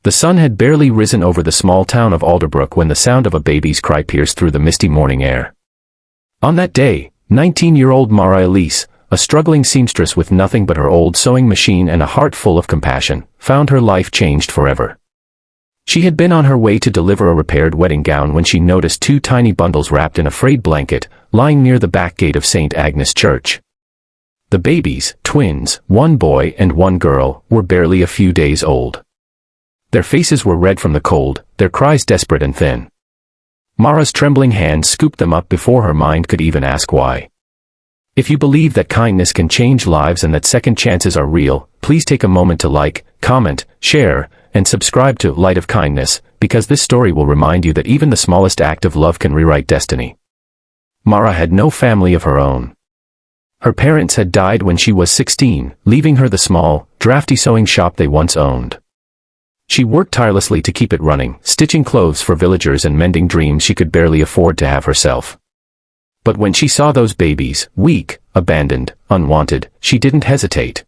The sun had barely risen over the small town of Alderbrook when the sound of a baby's cry pierced through the misty morning air. On that day, 19-year-old Mara Elise, a struggling seamstress with nothing but her old sewing machine and a heart full of compassion, found her life changed forever. She had been on her way to deliver a repaired wedding gown when she noticed two tiny bundles wrapped in a frayed blanket, lying near the back gate of St. Agnes Church. The babies, twins, one boy and one girl, were barely a few days old. Their faces were red from the cold, their cries desperate and thin. Mara's trembling hands scooped them up before her mind could even ask why. If you believe that kindness can change lives and that second chances are real, please take a moment to like, comment, share, and subscribe to Light of Kindness, because this story will remind you that even the smallest act of love can rewrite destiny. Mara had no family of her own. Her parents had died when she was 16, leaving her the small, drafty sewing shop they once owned. She worked tirelessly to keep it running, stitching clothes for villagers and mending dreams she could barely afford to have herself. But when she saw those babies, weak, abandoned, unwanted, she didn't hesitate.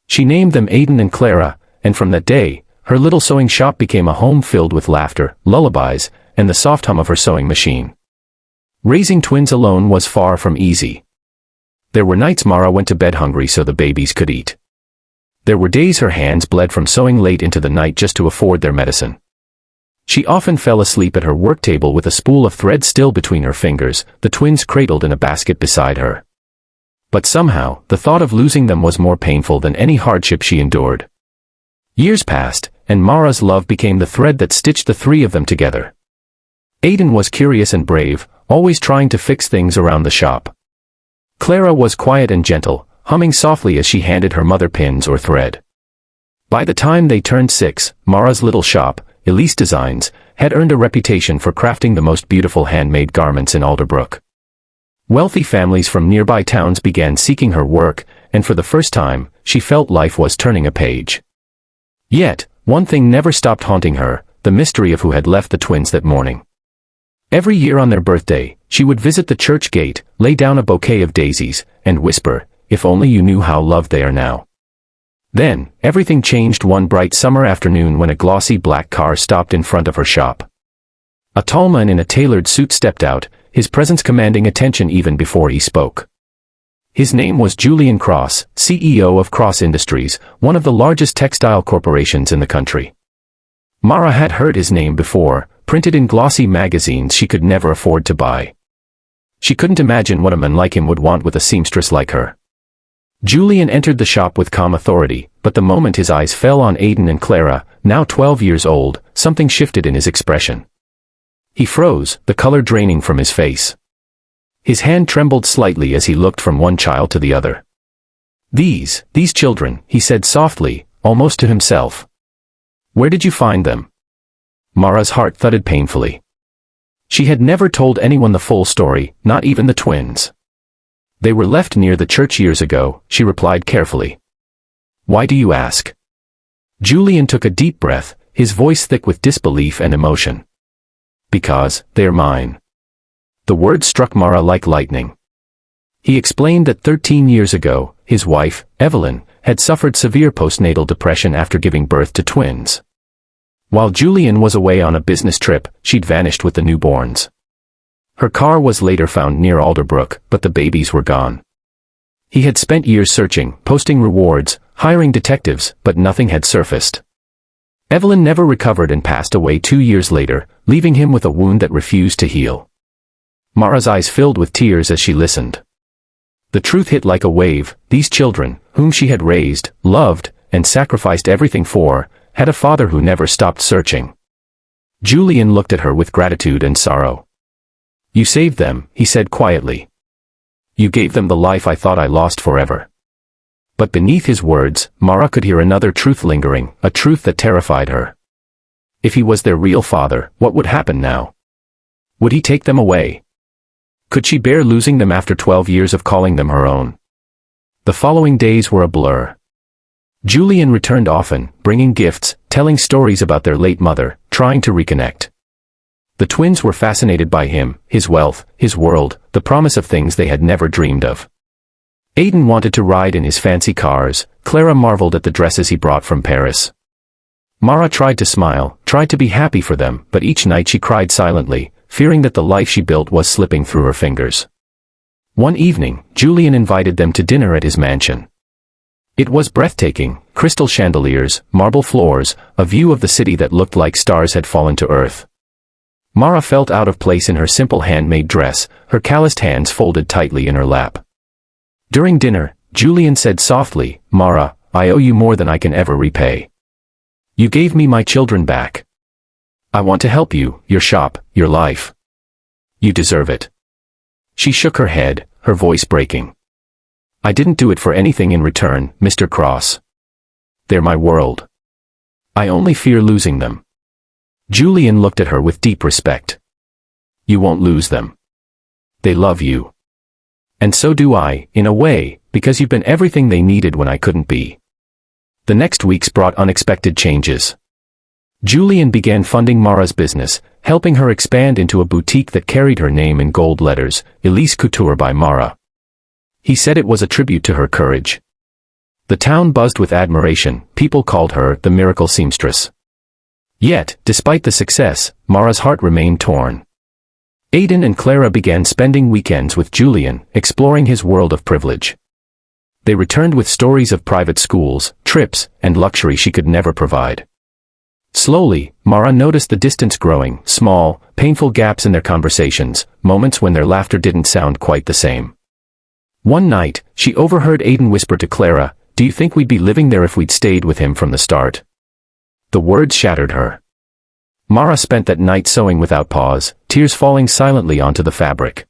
She named them Aiden and Clara, and from that day, her little sewing shop became a home filled with laughter, lullabies, and the soft hum of her sewing machine. Raising twins alone was far from easy. There were nights Mara went to bed hungry so the babies could eat. There were days her hands bled from sewing late into the night just to afford their medicine. She often fell asleep at her work table with a spool of thread still between her fingers, the twins cradled in a basket beside her. But somehow, the thought of losing them was more painful than any hardship she endured. Years passed, and Mara's love became the thread that stitched the three of them together. Aiden was curious and brave, always trying to fix things around the shop. Clara was quiet and gentle, humming softly as she handed her mother pins or thread. By the time they turned 6, Mara's little shop, Elise Designs, had earned a reputation for crafting the most beautiful handmade garments in Alderbrook. Wealthy families from nearby towns began seeking her work, and for the first time, she felt life was turning a page. Yet, one thing never stopped haunting her, the mystery of who had left the twins that morning. Every year on their birthday, she would visit the church gate, lay down a bouquet of daisies, and whisper, "If only you knew how loved they are now." Then, everything changed one bright summer afternoon when a glossy black car stopped in front of her shop. A tall man in a tailored suit stepped out, his presence commanding attention even before he spoke. His name was Julian Cross, CEO of Cross Industries, one of the largest textile corporations in the country. Mara had heard his name before, printed in glossy magazines she could never afford to buy. She couldn't imagine what a man like him would want with a seamstress like her. Julian entered the shop with calm authority, but the moment his eyes fell on Aiden and Clara, now 12 years old, something shifted in his expression. He froze, the color draining from his face. His hand trembled slightly as he looked from one child to the other. These children," he said softly, almost to himself. "Where did you find them?" Mara's heart thudded painfully. She had never told anyone the full story, not even the twins. "They were left near the church years ago," she replied carefully. "Why do you ask?" Julian took a deep breath, his voice thick with disbelief and emotion. "Because they're mine." The word struck Mara like lightning. He explained that 13 years ago, his wife, Evelyn, had suffered severe postnatal depression after giving birth to twins. While Julian was away on a business trip, she'd vanished with the newborns. Her car was later found near Alderbrook, but the babies were gone. He had spent years searching, posting rewards, hiring detectives, but nothing had surfaced. Evelyn never recovered and passed away 2 years later, leaving him with a wound that refused to heal. Mara's eyes filled with tears as she listened. The truth hit like a wave. These children, whom she had raised, loved, and sacrificed everything for, had a father who never stopped searching. Julian looked at her with gratitude and sorrow. "You saved them," he said quietly. "You gave them the life I thought I lost forever." But beneath his words, Mara could hear another truth lingering, a truth that terrified her. If he was their real father, what would happen now? Would he take them away? Could she bear losing them after 12 years of calling them her own? The following days were a blur. Julian returned often, bringing gifts, telling stories about their late mother, trying to reconnect. The twins were fascinated by him, his wealth, his world, the promise of things they had never dreamed of. Aiden wanted to ride in his fancy cars, Clara marveled at the dresses he brought from Paris. Mara tried to smile, tried to be happy for them, but each night she cried silently, fearing that the life she built was slipping through her fingers. One evening, Julian invited them to dinner at his mansion. It was breathtaking: crystal chandeliers, marble floors, a view of the city that looked like stars had fallen to earth. Mara felt out of place in her simple handmade dress, her calloused hands folded tightly in her lap. During dinner, Julian said softly, "Mara, I owe you more than I can ever repay. You gave me my children back. I want to help you, your shop, your life. You deserve it." She shook her head, her voice breaking. "I didn't do it for anything in return, Mr. Cross. They're my world. I only fear losing them." Julian looked at her with deep respect. "You won't lose them. They love you. And so do I, in a way, because you've been everything they needed when I couldn't be." The next weeks brought unexpected changes. Julian began funding Mara's business, helping her expand into a boutique that carried her name in gold letters, Elise Couture by Mara. He said it was a tribute to her courage. The town buzzed with admiration, people called her the miracle seamstress. Yet, despite the success, Mara's heart remained torn. Aidan and Clara began spending weekends with Julian, exploring his world of privilege. They returned with stories of private schools, trips, and luxury she could never provide. Slowly, Mara noticed the distance growing, small, painful gaps in their conversations, moments when their laughter didn't sound quite the same. One night, she overheard Aidan whisper to Clara, "Do you think we'd be living there if we'd stayed with him from the start?" The words shattered her. Mara spent that night sewing without pause, tears falling silently onto the fabric.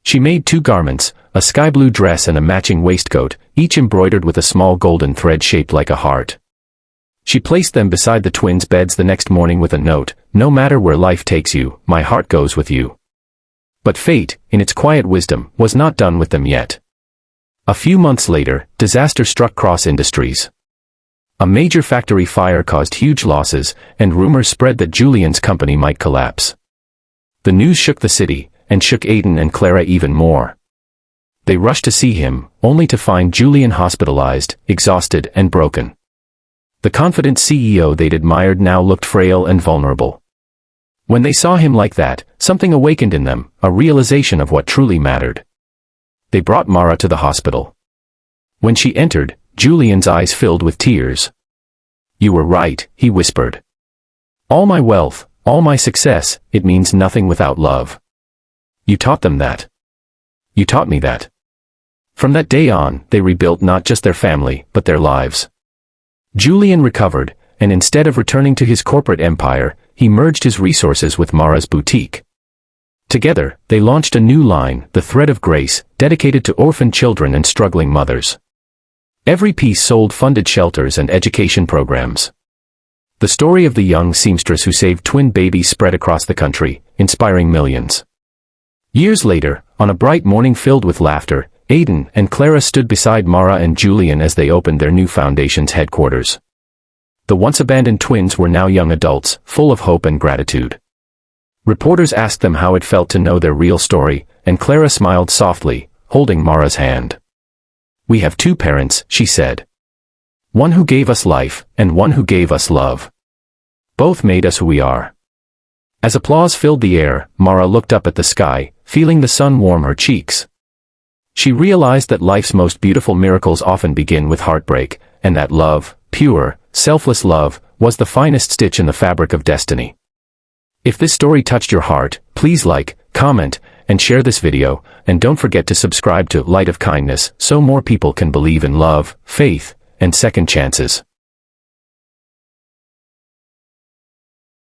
She made 2 garments, a sky blue dress and a matching waistcoat, each embroidered with a small golden thread shaped like a heart. She placed them beside the twins' beds the next morning with a note, "No matter where life takes you, my heart goes with you." But fate, in its quiet wisdom, was not done with them yet. A few months later, disaster struck Cross Industries. A major factory fire caused huge losses, and rumors spread that Julian's company might collapse. The news shook the city, and shook Aidan and Clara even more. They rushed to see him, only to find Julian hospitalized, exhausted and broken. The confident CEO they'd admired now looked frail and vulnerable. When they saw him like that, something awakened in them, a realization of what truly mattered. They brought Mara to the hospital. When she entered, Julian's eyes filled with tears. "You were right," he whispered. "All my wealth, all my success, it means nothing without love. You taught them that. You taught me that." From that day on, they rebuilt not just their family, but their lives. Julian recovered, and instead of returning to his corporate empire, he merged his resources with Mara's boutique. Together, they launched a new line, The Thread of Grace, dedicated to orphan children and struggling mothers. Every piece sold funded shelters and education programs. The story of the young seamstress who saved twin babies spread across the country, inspiring millions. Years later, on a bright morning filled with laughter, Aidan and Clara stood beside Mara and Julian as they opened their new foundation's headquarters. The once abandoned twins were now young adults, full of hope and gratitude. Reporters asked them how it felt to know their real story, and Clara smiled softly, holding Mara's hand. "We have 2 parents," she said. "One who gave us life, and one who gave us love. Both made us who we are." As applause filled the air, Mara looked up at the sky, feeling the sun warm her cheeks. She realized that life's most beautiful miracles often begin with heartbreak, and that love, pure, selfless love, was the finest stitch in the fabric of destiny. If this story touched your heart, please like, comment, and share this video, and don't forget to subscribe to Light of Kindness so more people can believe in love, faith, and second chances.